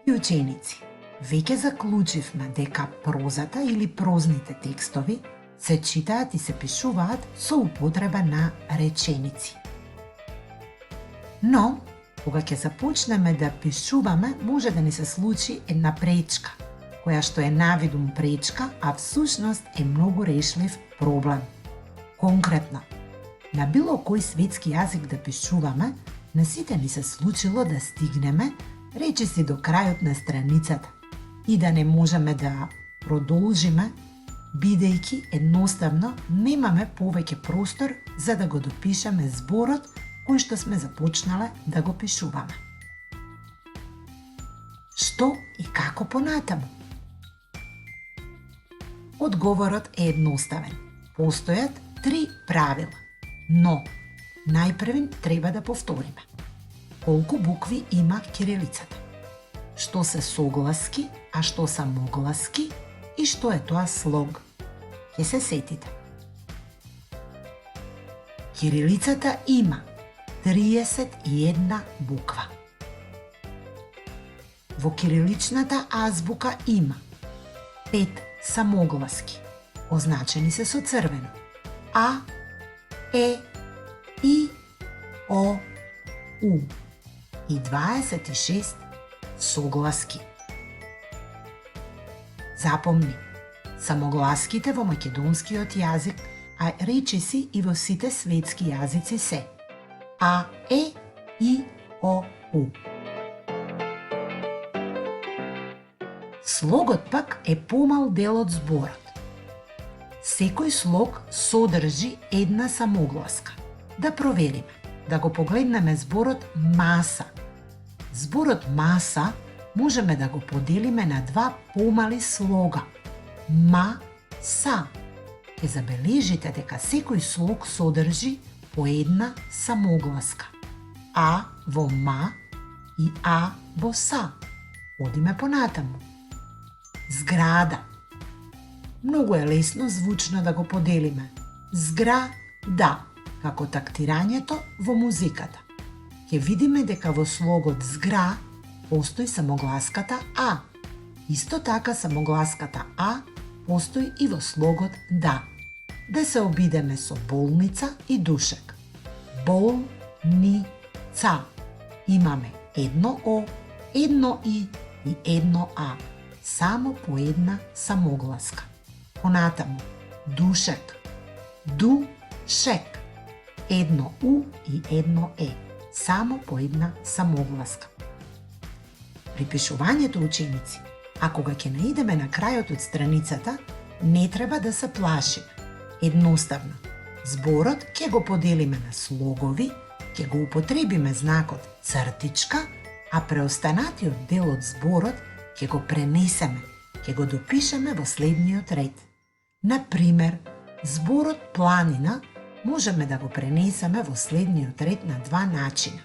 И ученици, веќе заклучивме дека прозата или прозните текстови се читаат и се пишуваат со употреба на реченици. Но, кога ќе започнеме да пишуваме, може да ни се случи една пречка, која што е навидум пречка, а всушност е многу решлив проблем. Конкретно, на било кој светски јазик да пишуваме, на сите ни се случило да стигнеме речиси до крајот на страницата и да не можеме да продолжиме, бидејќи едноставно немаме повеќе простор за да го допишеме зборот кој што сме започнале да го пишуваме. Што и како понатаму? Одговорот е едноставен. Постојат 3 правила, но најпрвен треба да повториме. Колку букви има кирилицата? Што се согласки, а што се могласки и што е тоа слог? Ќе се сетите. Кирилицата има 31 буква. Во кириличната азбука има 5 самогласки, означени се со црвено. А, Е, И, О, У и 26 согласки. Запомни, самогласките во македонскиот јазик, а речиси и во сите светски јазици се А, Е, И, О, У. Слогот пак е помал дел од зборот. Секој слог содржи една самогласка. Да провериме, да го погледнеме зборот маса. Зборот маса можеме да го поделиме на 2 помали слога. Ма, са. Ќе забележите дека секој слог содржи по една самогласка. А во ма и а во са. Одиме понатаму. Зграда. Многу е лесно звучно да го поделиме. Зграда, како тактирањето во музиката. Ќе видиме дека во слогот згра постои самогласката А. Исто така самогласката А постои и во слогот да. Да се обидеме со болница и душек. Болница. Имаме едно О, едно И и едно А. Само по една самогласка. Понатаму, душек. Душек. Едно У и едно Е. Само по една самогласка. При пишувањето, ученици, а кога ќе наидеме на крајот од страницата, не треба да се плашиме. Едноставно, зборот ќе го поделиме на слогови, ќе го употребиме знакот цртичка, а преостанатиот дел од зборот ќе го пренесеме, ќе го допишеме во следниот ред. Например, зборот планина можеме да го пренесеме во следниот ред на 2 начина.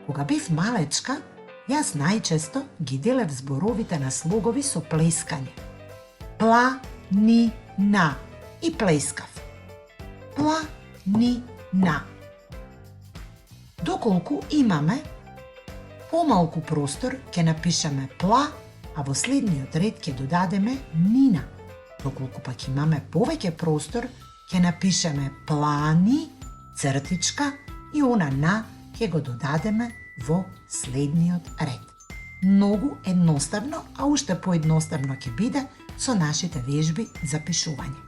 Кога бев малечка, јас најчесто ги делев зборовите на слогови со плескање. Планина и плескав. Планина. Доколку имаме помалку простор, ќе напишеме пла, а во следниот ред ќе додадеме нина. Доколку пак имаме повеќе простор, ќе напишеме плани, цртичка и она на ќе го додадеме во следниот ред. Многу едноставно, а уште поедноставно ќе биде со нашите вежби за пишување.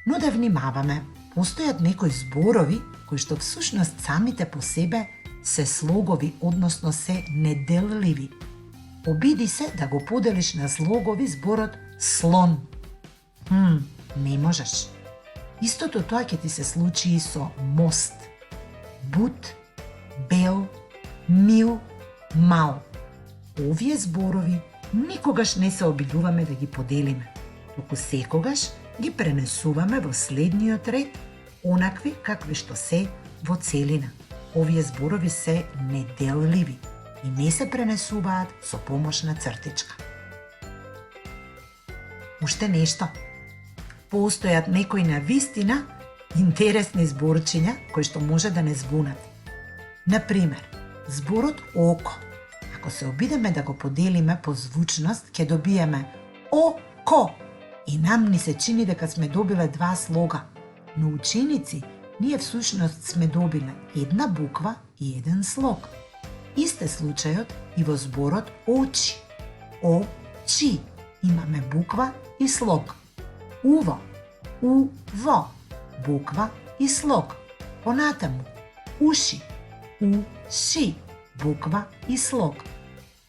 Но да внимаваме, постојат некои зборови кои што всушност самите по себе се слогови, односно се неделливи. Обиди се да го поделиш на слогови зборот слон. Не можеш. Истото тоа ќе ти се случи и со мост. Бут, бел, мил, мал. Овие зборови никогаш не се обидуваме да ги поделиме, туку секогаш ги пренесуваме во следниот ред, онакви какви што се во целина. Овие зборови се неделливи и не се пренесуваат со помош на цртичка. Уште нешто. Постојат некои навистина интересни зборчиња кои што може да не збунат. Например, зборот око. Ако ако се обидеме да го поделиме по звучност, ќе добиеме о-ко. И нам ни се чини дека сме добиле два слога. Но ученици, ние всушност сме добиле една буква и еден слог. Ист е случајот и во зборот очи. О-чи. Имаме буква и слог. Уво. У-во. Буква и слог. Понатаму. Уши. У-ши. Буква и слог.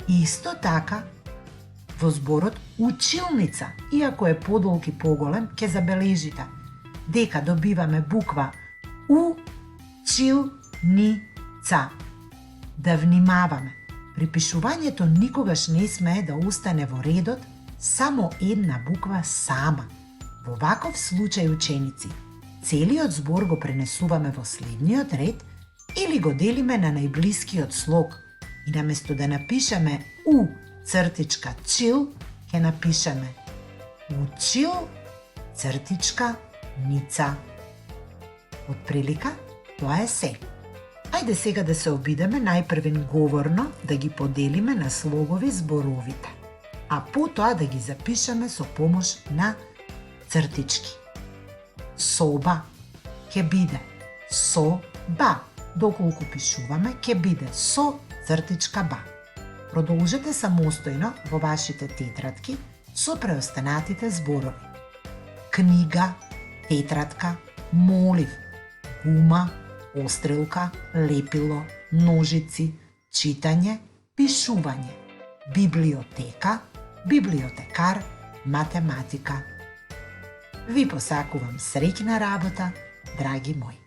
Исто така, во зборот училница, иако е подолг и поголем, ќе забележите дека добиваме буква у-чил-ни-ца. Да внимаваме. При пишувањето никогаш не смее да остане во редот само една буква сама. Во ваков случај, ученици, целиот збор го пренесуваме во следниот ред или го делиме на најблискиот слог и наместо да напишеме у цртичка чил, ќе напишеме учил цртичка ница. Од прилика, тоа е се. Ајде сега да се обидеме најпрвен говорно да ги поделиме на слогови зборовите, а потоа да ги запишеме со помош на цртички. Соба ќе биде со-ба, доколку пишуваме ќе биде со цртичка ба. Продолжете самостојно во вашите тетрадки со преостанатите зборови. Книга, тетрадка, молив, гума, острелка, лепило, ножици, читање, пишување, библиотека, библиотекар, математика. Ви посакувам среќна работа, драги мои.